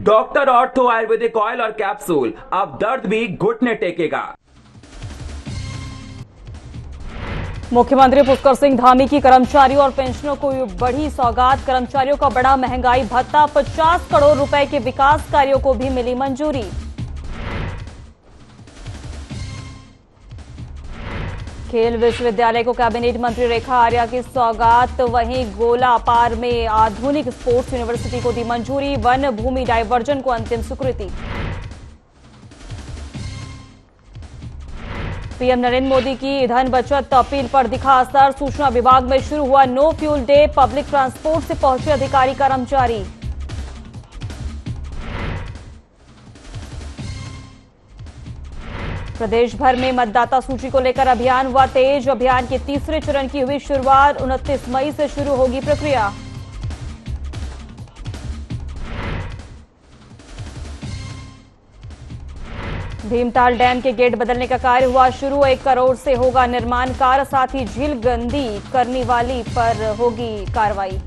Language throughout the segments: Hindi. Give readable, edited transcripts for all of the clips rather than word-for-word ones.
डॉक्टर ऑर्थो आयुर्वेदिक ऑयल और कैप्सूल, अब दर्द भी घुटने टेकेगा। मुख्यमंत्री पुष्कर सिंह धामी की कर्मचारियों और पेंशनरों को बढ़ी सौगात। कर्मचारियों का बड़ा महंगाई भत्ता, 50 करोड़ रुपए के विकास कार्यों को भी मिली मंजूरी। खेल विश्वविद्यालय को कैबिनेट मंत्री रेखा आर्या की सौगात। वहीं गोलापार में आधुनिक स्पोर्ट्स यूनिवर्सिटी को दी मंजूरी। वन भूमि डायवर्जन को अंतिम स्वीकृति। पीएम नरेंद्र मोदी की ईंधन बचत अपील पर दिखा असर। सूचना विभाग में शुरू हुआ no fuel day. Public transport से पहुंचे अधिकारी कर्मचारी। प्रदेश भर में मतदाता सूची को लेकर अभियान हुआ तेज। अभियान के तीसरे चरण की हुई शुरुआत। 29 मई से शुरू होगी प्रक्रिया। भीमताल डैम के गेट बदलने का कार्य हुआ शुरू। 1 करोड़ से होगा निर्माण कार्य। साथ ही झील गंदी करने वाली पर होगी कार्रवाई।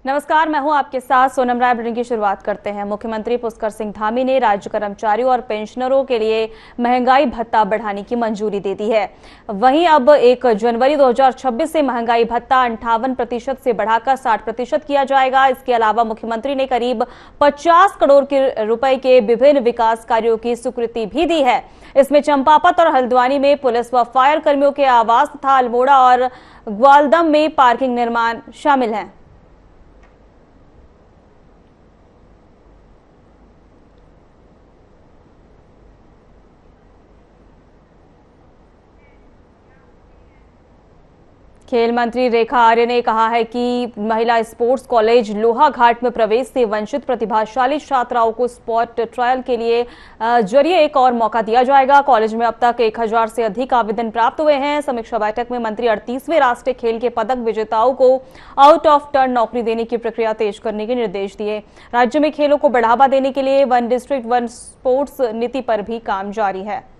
नमस्कार, मैं हूं आपके साथ सोनम राय। बुलेटिन की शुरुआत करते हैं। मुख्यमंत्री पुष्कर सिंह धामी ने राज्य कर्मचारियों और पेंशनरों के लिए महंगाई भत्ता बढ़ाने की मंजूरी दे दी है। वहीं अब 1 जनवरी 2026 से महंगाई भत्ता 58% से बढ़ाकर 60% किया जाएगा। इसके अलावा मुख्यमंत्री ने करीब 50 करोड़ रुपए के विभिन्न विकास कार्यों की स्वीकृति भी दी है। इसमें चंपावत और हल्द्वानी में पुलिस व फायर कर्मियों के आवास तथा अल्मोड़ा और ग्वालदम में पार्किंग निर्माण शामिल है। खेल मंत्री रेखा आर्य ने कहा है कि महिला स्पोर्ट्स कॉलेज लोहाघाट में प्रवेश से वंचित प्रतिभाशाली छात्राओं को स्पॉट ट्रायल के लिए जरिए एक और मौका दिया जाएगा। कॉलेज में अब तक 1000 से अधिक आवेदन प्राप्त हुए हैं। समीक्षा बैठक में मंत्री 38वें राष्ट्रीय खेल के पदक विजेताओं को आउट ऑफ टर्न नौकरी देने की प्रक्रिया तेज करने के निर्देश दिए। राज्य में खेलों को बढ़ावा देने के लिए 1 डिस्ट्रिक्ट 1 स्पोर्ट्स नीति पर भी काम जारी है।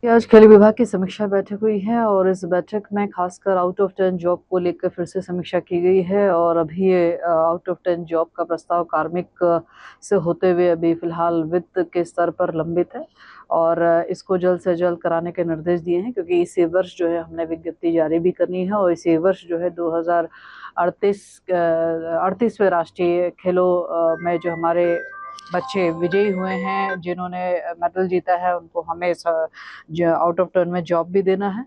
आज खेल विभाग की समीक्षा बैठक हुई है और इस बैठक में खासकर आउट ऑफ टर्न जॉब को लेकर फिर से समीक्षा की गई है। और अभी ये आउट ऑफ टर्न जॉब का प्रस्ताव कार्मिक से होते हुए अभी फिलहाल वित्त के स्तर पर लंबित है और इसको जल्द से जल्द कराने के निर्देश दिए हैं, क्योंकि इसी वर्ष जो है हमने विज्ञप्ति जारी भी करनी है और इसी वर्ष जो है 2038वें राष्ट्रीय खेलों में जो हमारे बच्चे विजयी हुए हैं, जिन्होंने मेडल जीता है, उनको हमें आउट ऑफ टर्न में जॉब भी देना है।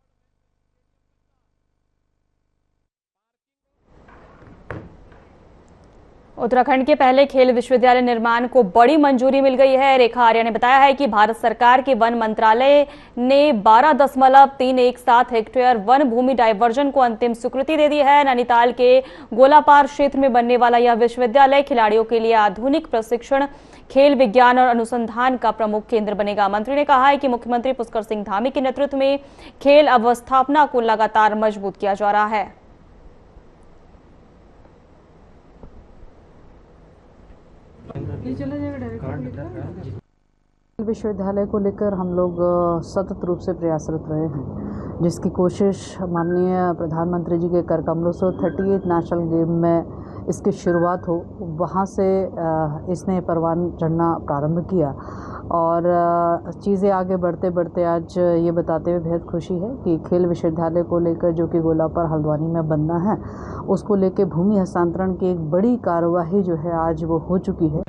उत्तराखंड के पहले खेल विश्वविद्यालय निर्माण को बड़ी मंजूरी मिल गई है। रेखा आर्या ने बताया है कि भारत सरकार के वन मंत्रालय ने 12.317 हेक्टेयर वन भूमि डायवर्जन को अंतिम स्वीकृति दे दी है। नैनीताल के गोलापार क्षेत्र में बनने वाला यह विश्वविद्यालय खिलाड़ियों के लिए आधुनिक प्रशिक्षण, खेल विज्ञान और अनुसंधान का प्रमुख केंद्र बनेगा। मंत्री ने कहा है कि मुख्यमंत्री पुष्कर सिंह धामी के नेतृत्व में खेल अवस्थापना को लगातार मजबूत किया जा रहा है। विश्वविद्यालय को लेकर हम लोग सतत रूप से प्रयासरत रहे हैं, जिसकी कोशिश माननीय प्रधानमंत्री जी के कर कमलों से 38 नेशनल गेम में इसकी शुरुआत हो, वहाँ से इसने परवान चढ़ना प्रारंभ किया और चीज़ें आगे बढ़ते बढ़ते आज ये बताते हुए बेहद खुशी है कि खेल विश्वविद्यालय को लेकर जो कि गोलापार हल्द्वानी में बनना है, उसको लेकर भूमि हस्तांतरण की एक बड़ी कार्यवाही जो है आज वो हो चुकी है।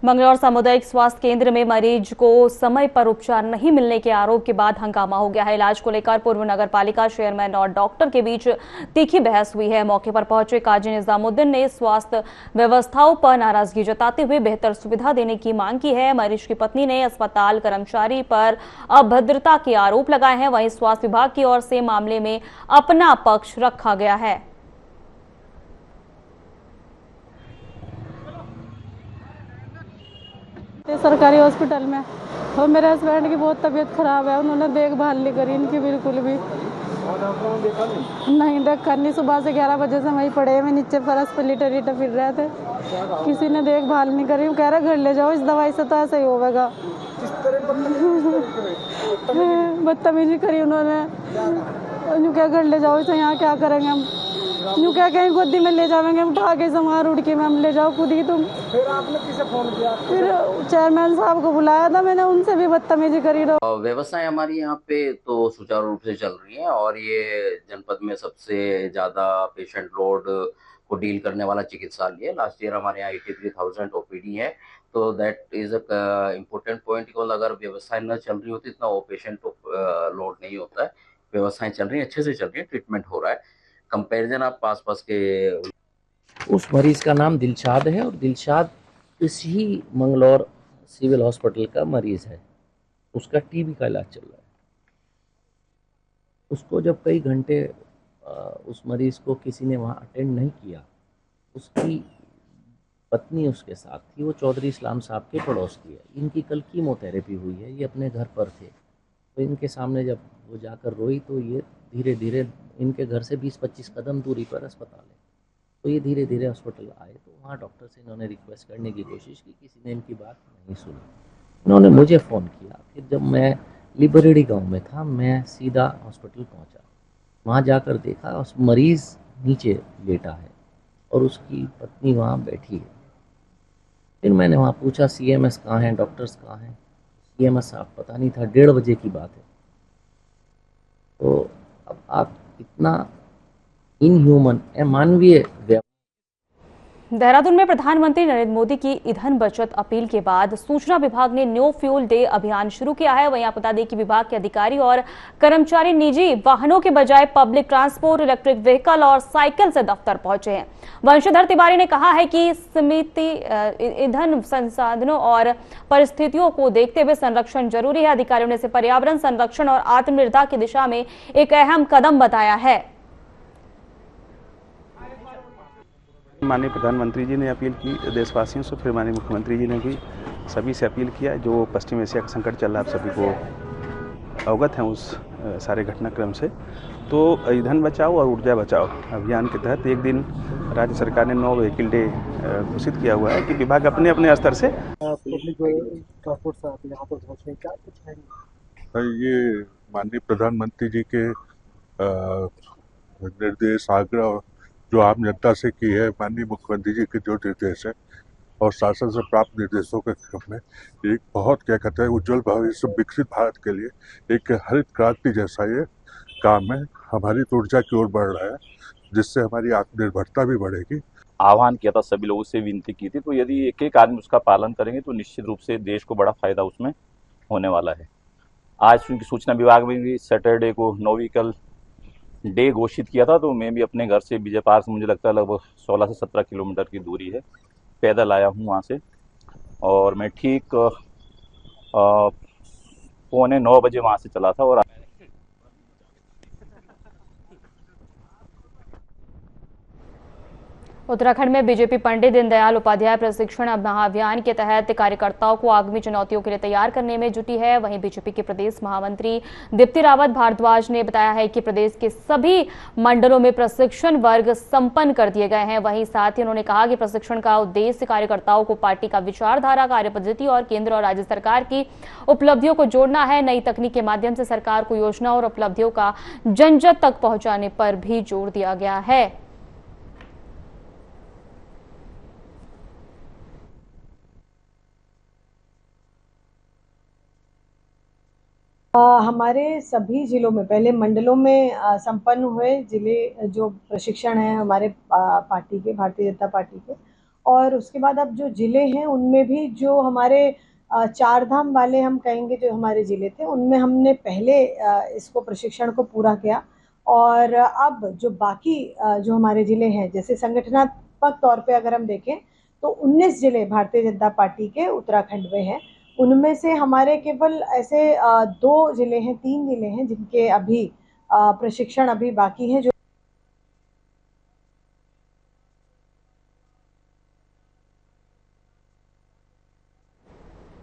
मंगलौर सामुदायिक स्वास्थ्य केंद्र में मरीज को समय पर उपचार नहीं मिलने के आरोप के बाद हंगामा हो गया है। इलाज को लेकर पूर्व नगर पालिका चेयरमैन और डॉक्टर के बीच तीखी बहस हुई है। मौके पर पहुंचे काजी निजामुद्दीन ने स्वास्थ्य व्यवस्थाओं पर नाराजगी जताते हुए बेहतर सुविधा देने की मांग की है। मरीज की पत्नी ने अस्पताल कर्मचारी पर अभद्रता के आरोप लगाए हैं। वहीं स्वास्थ्य विभाग की ओर से मामले में अपना पक्ष रखा गया है। सरकारी हॉस्पिटल में और मेरे हस्बैंड की बहुत तबीयत खराब है, उन्होंने देखभाल नहीं करी इनकी बिल्कुल भी। नहीं देखा नहीं, सुबह से 11 बजे से वहीं पड़े हैं, नीचे फर्श पे लिटे लिटे फिर रहे थे, किसी ने देखभाल नहीं करी। वो कह रहे घर ले जाओ, इस दवाई से तो ऐसा ही होगा। बदतमीजी करी उन्होंने, यूँ क्या घर ले जाओ इसे, यहाँ क्या करेंगे हम, यूँ क्या कहीं गोदी में ले जाएंगे हम, उठा के संवार उड़ के मैम ले जाओ खुद ही तुम। फिर आपने किसे फोन किया? फिर चेयरमैन साहब को बुलाया था मैंने, उनसे भी बदतमीजी करी। व्यवसाय हमारी यहाँ पे तो सुचारू रूप से चल रही है और ये जनपद में सबसे ज्यादा पेशेंट लोड को डील करने वाला चिकित्सालय है। लास्ट ईयर हमारे यहाँ 83,000 ओपीडी है, तो that is a important point. अगर व्यवस्थाएं न चल रही होती इतना वो पेशेंट लोड नहीं होता है। व्यवस्थाएं चल रही है, अच्छे से चल रही है, ट्रीटमेंट हो रहा है। कंपैरिजन आप पास पास के, उस मरीज का नाम दिलशाद है और दिलशाद इसी मंगलौर सिविल हॉस्पिटल का मरीज है। उसका टीबी का इलाज चल रहा है। उसको जब कई घंटे उस मरीज को किसी ने वहाँ अटेंड नहीं किया, उसकी पत्नी उसके साथ थी, वो चौधरी इस्लाम साहब के पड़ोस की है। इनकी कल कीमोथेरेपी हुई है, ये अपने घर पर थे, तो इनके सामने जब वो जाकर रोई तो ये धीरे धीरे, इनके घर से 20-25 कदम दूरी पर अस्पताल है, तो ये धीरे धीरे हॉस्पिटल आए। तो वहाँ डॉक्टर से इन्होंने रिक्वेस्ट करने की कोशिश की, किसी ने इनकी बात नहीं सुनी। इन्होंने मुझे फ़ोन किया, फिर जब मैं लिबरेडी गांव में था, मैं सीधा हॉस्पिटल पहुंचा। वहाँ जाकर देखा उस मरीज़ नीचे लेटा है और उसकी पत्नी वहाँ बैठी है। फिर मैंने वहाँ पूछा CMS कहाँ हैं, डॉक्टर्स कहाँ हैं? CMS साहब पता नहीं था, 1:30 बजे की बात है। तो अब आप इतना इनह्यूमन, अमानवीय देहरादून में प्रधानमंत्री नरेंद्र मोदी की ईंधन बचत अपील के बाद सूचना विभाग ने नो फ्यूल डे अभियान शुरू किया है। वहीं आपको बता दें कि विभाग के अधिकारी और कर्मचारी निजी वाहनों के बजाय पब्लिक ट्रांसपोर्ट, इलेक्ट्रिक व्हीकल और साइकिल से दफ्तर पहुंचे हैं। वंशीधर तिवारी ने कहा है कि समिति ईंधन संसाधनों और परिस्थितियों को देखते हुए संरक्षण जरूरी है। अधिकारियों ने इसे पर्यावरण संरक्षण और आत्मनिर्भरता की दिशा में एक अहम कदम बताया है। माननीय प्रधानमंत्री जी ने अपील की देशवासियों से, फिर माननीय मुख्यमंत्री जी ने भी सभी से अपील किया। जो पश्चिम एशिया का संकट चल रहा है, आप सभी को अवगत हैं उस सारे घटनाक्रम से। तो ईंधन बचाओ और ऊर्जा बचाओ अभियान के तहत एक दिन राज्य सरकार ने नो व्हीकल डे घोषित किया हुआ है कि विभाग अपने अपने स्तर से ट्रांसपोर्ट से आप यहाँ पर पहुँचे, क्या कुछ है? ये माननीय प्रधानमंत्री जी के निर्देश, आग्रह जो आम जनता से की है, माननीय मुख्यमंत्री जी के जो निर्देश है और शासन से प्राप्त निर्देशों के क्रम में एक बहुत क्या कहते हैं उज्जवल भविष्य, विकसित भारत के लिए एक हरित क्रांति जैसा ये काम है। हमारी ऊर्जा की ओर बढ़ रहा है, जिससे हमारी आत्मनिर्भरता भी बढ़ेगी। आह्वान किया था, सभी लोगों से विनती की थी, तो यदि एक एक आदमी उसका पालन करेंगे तो निश्चित रूप से देश को बड़ा फायदा उसमें होने वाला है। आज उनकी सूचना विभाग में भी सैटरडे को नो व्हीकल डे घोषित किया था, तो मैं भी अपने घर से विजय पार्क से, मुझे लगता है लगभग 16 से 17 किलोमीटर की दूरी है, पैदल आया हूँ वहाँ से। और मैं ठीक 8:45 बजे वहाँ से चला था। और उत्तराखंड में बीजेपी पंडित दीनदयाल उपाध्याय प्रशिक्षण महाअभियान के तहत कार्यकर्ताओं को आगामी चुनौतियों के लिए तैयार करने में जुटी है। वहीं बीजेपी के प्रदेश महामंत्री दीप्ति रावत भारद्वाज ने बताया है कि प्रदेश के सभी मंडलों में प्रशिक्षण वर्ग संपन्न कर दिए गए हैं। वहीं साथ ही उन्होंने कहा कि प्रशिक्षण का उद्देश्य कार्यकर्ताओं को पार्टी का विचारधारा, कार्यपद्धति और केंद्र और राज्य सरकार की उपलब्धियों को जोड़ना है। नई तकनीक के माध्यम से सरकार को योजना और उपलब्धियों का जन जन तक पहुंचाने पर भी जोर दिया गया है। हमारे सभी जिलों में, पहले मंडलों में संपन्न हुए जिले जो प्रशिक्षण है हमारे पार्टी के, भारतीय जनता पार्टी के, और उसके बाद अब जो जिले हैं उनमें भी जो हमारे चार धाम वाले हम कहेंगे जो हमारे जिले थे, उनमें हमने पहले इसको प्रशिक्षण को पूरा किया। और अब जो बाकी जो हमारे जिले हैं, जैसे संगठनात्मक तौर पे अगर हम देखें तो 19 जिले भारतीय जनता पार्टी के उत्तराखंड में हैं। उनमें से हमारे केवल ऐसे 2 जिले हैं, 3 जिले हैं जिनके अभी प्रशिक्षण अभी बाकी है। जो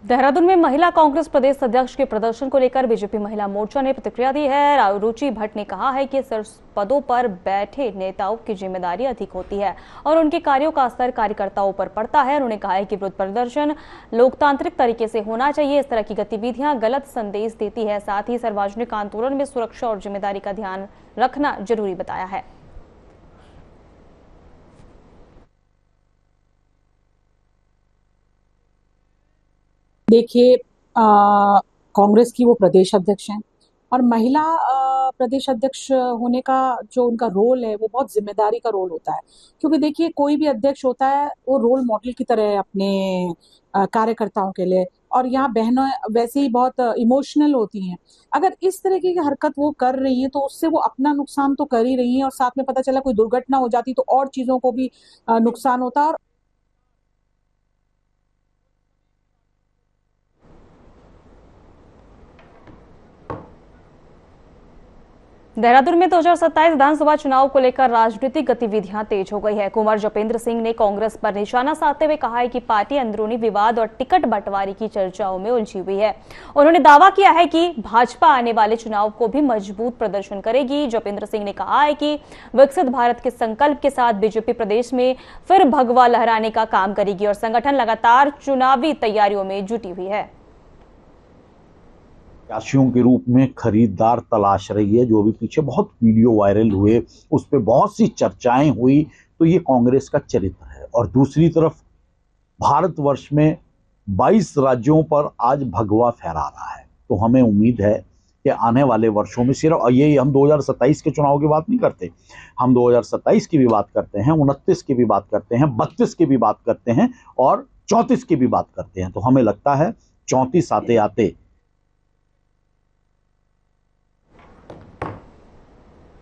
देहरादून में महिला कांग्रेस प्रदेश अध्यक्ष के प्रदर्शन को लेकर बीजेपी महिला मोर्चा ने प्रतिक्रिया दी है। रुचि भट्ट ने कहा है कि शीर्ष पदों पर बैठे नेताओं की जिम्मेदारी अधिक होती है और उनके कार्यों का असर कार्यकर्ताओं पर पड़ता है। उन्होंने कहा है कि विरोध प्रदर्शन लोकतांत्रिक तरीके से होना चाहिए। इस तरह की गतिविधियां गलत संदेश देती है। साथ ही सार्वजनिक आंदोलन में सुरक्षा और जिम्मेदारी का ध्यान रखना जरूरी बताया है। देखिए, कांग्रेस की वो प्रदेश अध्यक्ष हैं और महिला प्रदेश अध्यक्ष होने का जो उनका रोल है वो बहुत जिम्मेदारी का रोल होता है, क्योंकि देखिए कोई भी अध्यक्ष होता है वो रोल मॉडल की तरह है अपने कार्यकर्ताओं के लिए, और यहाँ बहनें वैसे ही बहुत इमोशनल होती हैं। अगर इस तरह की हरकत वो कर रही हैं तो उससे वो अपना नुकसान तो कर ही रही हैं और साथ में पता चला कोई दुर्घटना हो जाती तो और चीजों को भी नुकसान होता है। देहरादून में 2027 विधानसभा चुनाव को लेकर राजनीतिक गतिविधियां तेज हो गई है। कुंवर जपेंद्र सिंह ने कांग्रेस पर निशाना साधते हुए कहा है कि पार्टी अंदरूनी विवाद और टिकट बंटवारे की चर्चाओं में उलझी हुई है। उन्होंने दावा किया है कि भाजपा आने वाले चुनाव को भी मजबूत प्रदर्शन करेगी। जपेंद्र सिंह ने कहा है कि विकसित भारत के संकल्प के साथ बीजेपी प्रदेश में फिर भगवा लहराने का काम करेगी और संगठन लगातार चुनावी तैयारियों में जुटी हुई है। प्रत्याशियों के रूप में खरीदार तलाश रही है। जो भी पीछे बहुत वीडियो वायरल हुए, उस पर बहुत सी चर्चाएं हुई, तो ये कांग्रेस का चरित्र है। और दूसरी तरफ भारतवर्ष में 22 राज्यों पर आज भगवा फहरा रहा है। तो हमें उम्मीद है कि आने वाले वर्षों में सिर्फ ये हम 2027 के चुनाव की बात नहीं करते, हम 2027 की भी बात करते हैं, 29 की भी बात करते हैं, 32 की भी बात करते हैं और 34 की भी बात करते हैं। तो हमें लगता है 34 आते आते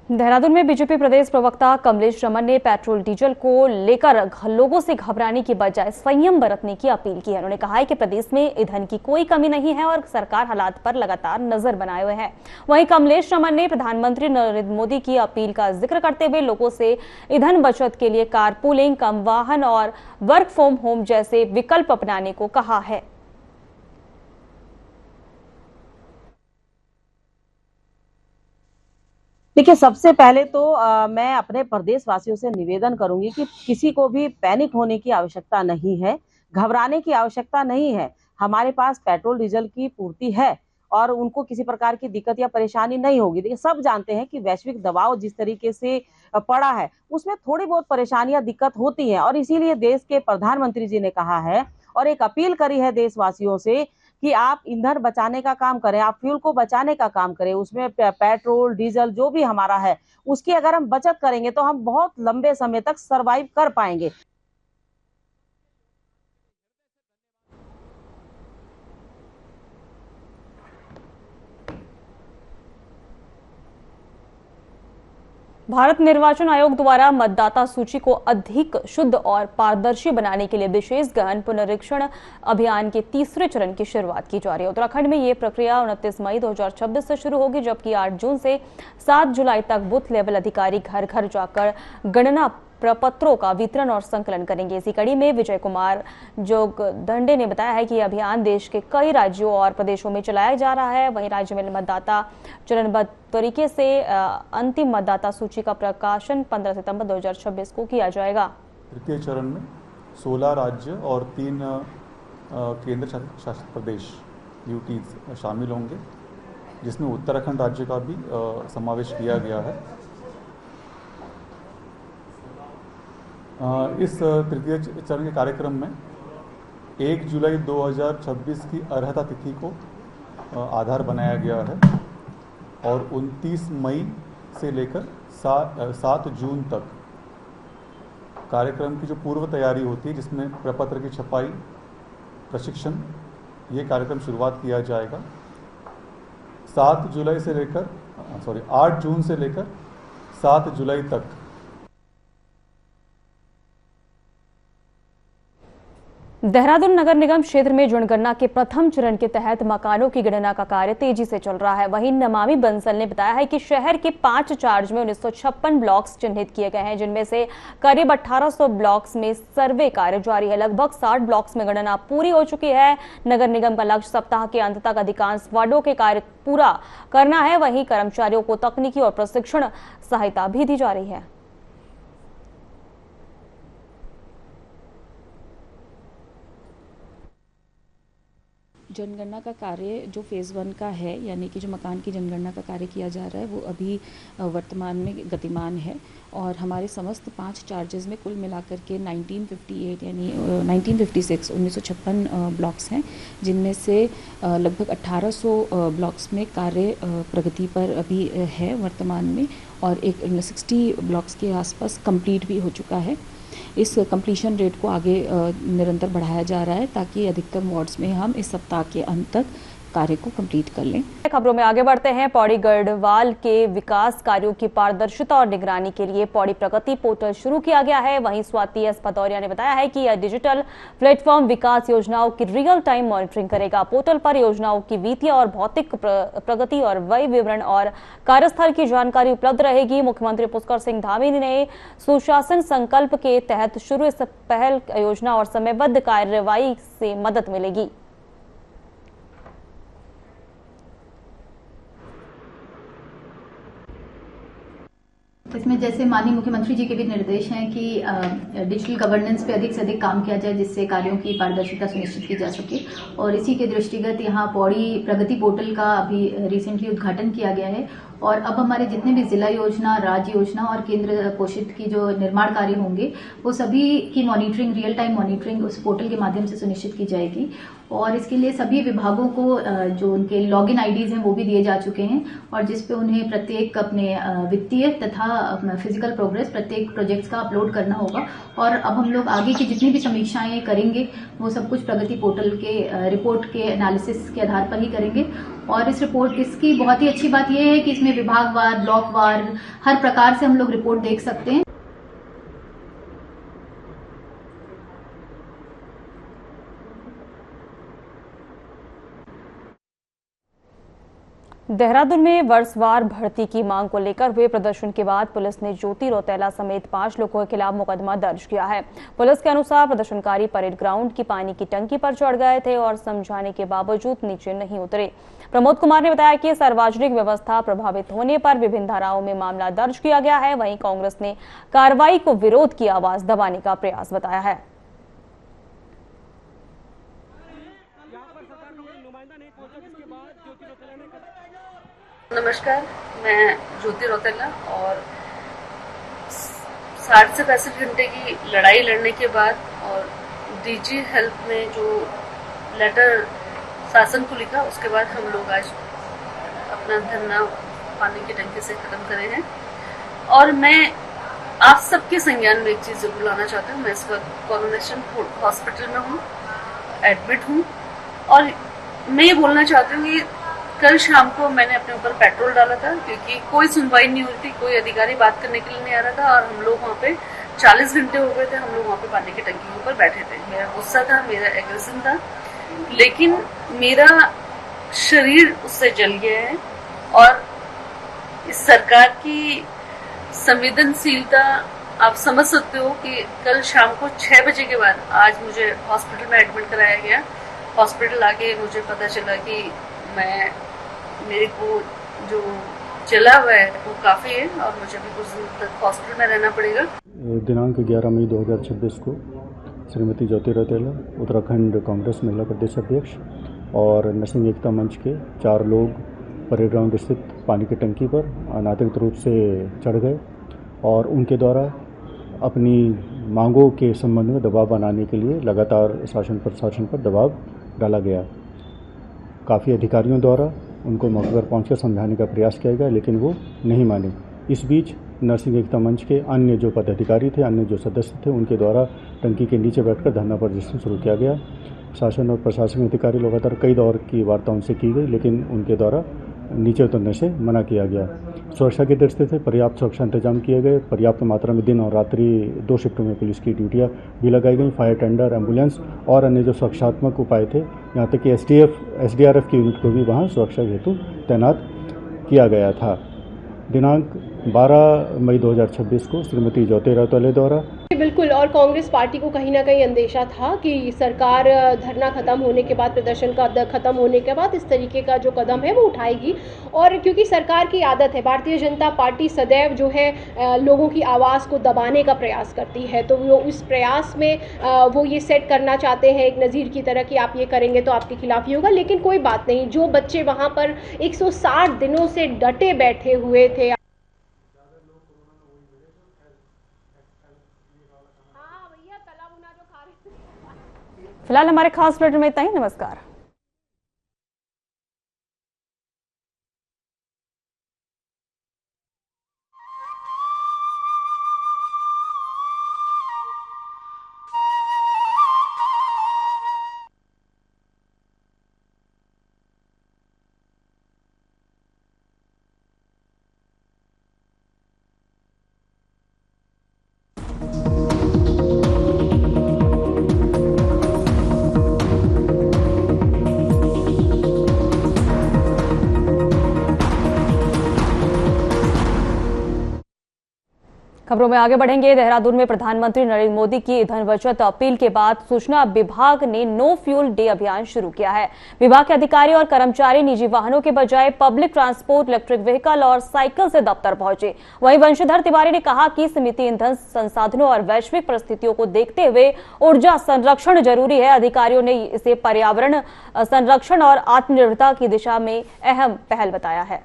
देहरादून में बीजेपी प्रदेश प्रवक्ता कमलेश रमन ने पेट्रोल डीजल को लेकर लोगों से घबराने की बजाय संयम बरतने की अपील की है। उन्होंने कहा है कि प्रदेश में ईंधन की कोई कमी नहीं है और सरकार हालात पर लगातार नजर बनाए हुए है। वहीं कमलेश रमन ने प्रधानमंत्री नरेंद्र मोदी की अपील का जिक्र करते हुए लोगों से ईंधन बचत के लिए कारपूलिंग, कम वाहन और वर्क फ्रॉम होम जैसे विकल्प अपनाने को कहा है। देखिए, सबसे पहले तो मैं अपने प्रदेश वासियों से निवेदन करूंगी कि किसी को भी पैनिक होने की आवश्यकता नहीं है, घबराने की आवश्यकता नहीं है। हमारे पास पेट्रोल डीजल की पूर्ति है और उनको किसी प्रकार की दिक्कत या परेशानी नहीं होगी। देखिए, सब जानते हैं कि वैश्विक दबाव जिस तरीके से पड़ा है उसमें थोड़ी बहुत परेशानियां, दिक्कत होती हैं और इसीलिए देश के प्रधानमंत्री जी ने कहा है और एक अपील करी है देशवासियों से कि आप ईंधन बचाने का काम करें, आप फ्यूल को बचाने का काम करें। उसमें पेट्रोल डीजल जो भी हमारा है उसकी अगर हम बचत करेंगे तो हम बहुत लंबे समय तक सरवाइव कर पाएंगे। भारत निर्वाचन आयोग द्वारा मतदाता सूची को अधिक शुद्ध और पारदर्शी बनाने के लिए विशेष गहन पुनरीक्षण अभियान के तीसरे चरण की शुरुआत की जा रही है। उत्तराखंड में ये प्रक्रिया 29 मई 2026 से शुरू होगी, जबकि 8 जून से 7 जुलाई तक बूथ लेवल अधिकारी घर घर जाकर गणना प्रपत्रों का वितरण और संकलन करेंगे। इसी कड़ी में विजय कुमार जोगदंडे ने बताया है कि यह अभियान देश के कई राज्यों और प्रदेशों में चलाया जा रहा है। वहीं राज्य में मतदाता चरणबद्ध तरीके से अंतिम मतदाता सूची का प्रकाशन 15 सितंबर 2026 को किया जाएगा। तृतीय चरण में 16 राज्य और 3 केंद्र शासित प्रदेश यूटीज शामिल होंगे, जिसमें उत्तराखंड राज्य का भी समावेश किया गया है। इस तृतीय चरण के कार्यक्रम में 1 जुलाई 2026 की अर्हता तिथि को आधार बनाया गया है और 29 मई से लेकर 7 जून तक कार्यक्रम की जो पूर्व तैयारी होती है, जिसमें प्रपत्र की छपाई, प्रशिक्षण, ये कार्यक्रम शुरुआत किया जाएगा। 8 जून से लेकर 7 जुलाई तक देहरादून नगर निगम क्षेत्र में जनगणना के प्रथम चरण के तहत मकानों की गणना का कार्य तेजी से चल रहा है। वहीं नमामि बंसल ने बताया है कि शहर के 5 चार्ज में 1956 ब्लॉक्स चिन्हित किए गए हैं, जिनमें से करीब 1800 ब्लॉक्स में सर्वे कार्य जारी है। लगभग 60 ब्लॉक्स में गणना पूरी हो चुकी है। नगर निगम का लक्ष्य सप्ताह के अंत तक अधिकांश वार्डों के कार्य पूरा करना है। वहीं कर्मचारियों को तकनीकी और प्रशिक्षण सहायता भी दी जा रही है। जनगणना का कार्य जो फेज़ 1 का है, यानी कि जो मकान की जनगणना का कार्य किया जा रहा है, वो अभी वर्तमान में गतिमान है और हमारे समस्त 5 चार्जेस में कुल मिलाकर के 1958 यानी 1956 ब्लॉक्स हैं, जिनमें से लगभग 1800 ब्लॉक्स में कार्य प्रगति पर अभी है वर्तमान में और एक 60 ब्लॉक्स के आसपास कंप्लीट भी हो चुका है। इस कंप्लीशन रेट को आगे निरंतर बढ़ाया जा रहा है ताकि अधिकतम वार्ड्स में हम इस सप्ताह के अंत तक कार्य को कंप्लीट कर लें। खबरों में आगे बढ़ते हैं। पौड़ी गढ़वाल के विकास कार्यों की पारदर्शिता और निगरानी के लिए पौड़ी प्रगति पोर्टल शुरू किया गया है। वहीं स्वाति एस भदौरिया ने बताया है कि यह डिजिटल प्लेटफॉर्म विकास योजनाओं की रियल टाइम मॉनिटरिंग करेगा। पोर्टल पर योजनाओं की वित्तीय और भौतिक प्रगति और व्यय विवरण और कार्यस्थल की जानकारी उपलब्ध रहेगी। मुख्यमंत्री पुष्कर सिंह धामी ने सुशासन संकल्प के तहत शुरू इस पहल योजना और समयबद्ध कार्रवाई से मदद मिलेगी। इसमें जैसे माननीय मुख्यमंत्री जी के भी निर्देश हैं कि डिजिटल गवर्नेंस पे अधिक से अधिक काम किया जाए, जिससे कार्यों की पारदर्शिता सुनिश्चित की जा सके। और इसी के दृष्टिगत यहाँ पौड़ी प्रगति पोर्टल का अभी रिसेंटली उद्घाटन किया गया है और अब हमारे जितने भी जिला योजना, राज्य योजना और केंद्र पोषित की जो निर्माण कार्य होंगे, वो सभी की मॉनिटरिंग, रियल टाइम मॉनिटरिंग उस पोर्टल के माध्यम से सुनिश्चित की जाएगी। और इसके लिए सभी विभागों को जो उनके लॉगिन आईडीज हैं वो भी दिए जा चुके हैं और जिस पे उन्हें प्रत्येक अपने वित्तीय तथा फिजिकल प्रोग्रेस प्रत्येक प्रोजेक्ट्स का अपलोड करना होगा। और अब हम लोग आगे की जितनी भी समीक्षाएं करेंगे वो सब कुछ प्रगति पोर्टल के रिपोर्ट के एनालिसिस के आधार पर ही करेंगे। और इस रिपोर्ट इसकी बहुत ही अच्छी बात यह है कि इसमें विभागवार, ब्लॉकवार हर प्रकार से हम लोग रिपोर्ट देख सकते हैं। देहरादून में वर्षवार भर्ती की मांग को लेकर हुए प्रदर्शन के बाद पुलिस ने ज्योति रौतेला समेत 5 लोगों के खिलाफ मुकदमा दर्ज किया है। पुलिस के अनुसार प्रदर्शनकारी परेड ग्राउंड की पानी की टंकी पर चढ़ गए थे और समझाने के बावजूद नीचे नहीं उतरे। प्रमोद कुमार ने बताया कि सार्वजनिक व्यवस्था प्रभावित होने पर विभिन्न धाराओं में मामला दर्ज किया गया है। वहीं कांग्रेस ने कार्रवाई को विरोध की आवाज दबाने का प्रयास बताया है। नमस्कार, मैं ज्योति रौतेला और 60 से 65 घंटे की लड़ाई लड़ने के बाद और डीजी हेल्प में जो लेटर शासन को लिखा, उसके बाद हम लोग आज अपना धरना पानी की टंकी से खत्म करे हैं। और मैं आप सबके संज्ञान में एक चीज़ जरूर लाना चाहती हूँ। मैं इस वक्त कोरोनेशन हॉस्पिटल में हूँ, एडमिट हूँ और मैं ये बोलना चाहती हूँ कि कल शाम को मैंने अपने ऊपर पेट्रोल डाला था क्योंकि कोई सुनवाई नहीं हुई थी, कोई अधिकारी बात करने के लिए नहीं आ रहा था और हम लोग वहाँ पे 40 घंटे हो गए थे, हम लोग वहाँ पे पानी की टंकी के ऊपर बैठे थे। मेरा गुस्सा था, मेरा एग्रेशन था, लेकिन मेरा शरीर उससे जल गया है। और इस सरकार की संवेदनशीलता आप समझ सकते हो कि कल शाम को 6 बजे के बाद आज मुझे हॉस्पिटल में एडमिट कराया गया। हॉस्पिटल आके मुझे पता चला कि मेरे को जो चला हुआ है वो काफ़ी है और मुझे अभी कुछ दिन तक हॉस्पिटल में रहना पड़ेगा। दिनांक 11 मई 2026 को श्रीमती ज्योति रौतेला, उत्तराखंड कांग्रेस महिला प्रदेश अध्यक्ष और नरसिंह एकता मंच के 4 लोग परेड ग्राउंड स्थित पानी की टंकी पर अनाधिकृत रूप से चढ़ गए और उनके द्वारा अपनी मांगों के संबंध में दबाव बनाने के लिए लगातार शासन प्रशासन पर दबाव डाला गया। काफ़ी अधिकारियों द्वारा उनको मौके पर पहुँचकर समझाने का प्रयास किया गया, लेकिन वो नहीं माने। इस बीच नरसिंह एकता मंच के अन्य जो पदाधिकारी थे, अन्य जो सदस्य थे, उनके द्वारा टंकी के नीचे बैठकर धरना प्रदर्शन शुरू किया गया। शासन और प्रशासनिक अधिकारी लगातार कई दौर की वार्ता उनसे की गई, लेकिन उनके द्वारा नीचे उतरने से मना किया गया। सुरक्षा की दृष्टि से पर्याप्त सुरक्षा इंतजाम किए गए। पर्याप्त मात्रा में दिन और रात्रि 2 शिफ्टों में पुलिस की ड्यूटियाँ भी लगाई गई। फायर टेंडर, एम्बुलेंस और अन्य जो सुरक्षात्मक उपाय थे, यहाँ तक कि SDRF की यूनिट को भी वहाँ सुरक्षा हेतु तैनात किया गया था। दिनांक 12 मई 2026 को श्रीमती ज्योति रौतेला द्वारा बिल्कुल, और कांग्रेस पार्टी को कहीं ना कहीं अंदेशा था कि सरकार धरना खत्म होने के बाद, प्रदर्शन का खत्म होने के बाद इस तरीके का जो कदम है वो उठाएगी। और क्योंकि सरकार की आदत है, भारतीय जनता पार्टी सदैव जो है लोगों की आवाज़ को दबाने का प्रयास करती है, तो वो इस प्रयास में वो ये सेट करना चाहते हैं एक नज़ीर की तरह कि आप ये करेंगे तो आपके खिलाफ ही होगा। लेकिन कोई बात नहीं, जो बच्चे वहाँ पर 160 दिनों से डटे बैठे हुए थे, फिलहाल हमारे खास बुलेटिन में इतना ही। नमस्कार। खबरों में आगे बढ़ेंगे। देहरादून में प्रधानमंत्री नरेंद्र मोदी की धन बचत अपील के बाद सूचना विभाग ने नो फ्यूल डे अभियान शुरू किया है। विभाग के अधिकारी और कर्मचारी निजी वाहनों के बजाय पब्लिक ट्रांसपोर्ट, इलेक्ट्रिक व्हीकल और साइकिल से दफ्तर पहुंचे। वहीं वंशीधर तिवारी ने कहा कि सीमित ईंधन संसाधनों और वैश्विक परिस्थितियों को देखते हुए ऊर्जा संरक्षण जरूरी है। अधिकारियों ने इसे पर्यावरण संरक्षण और आत्मनिर्भरता की दिशा में अहम पहल बताया है।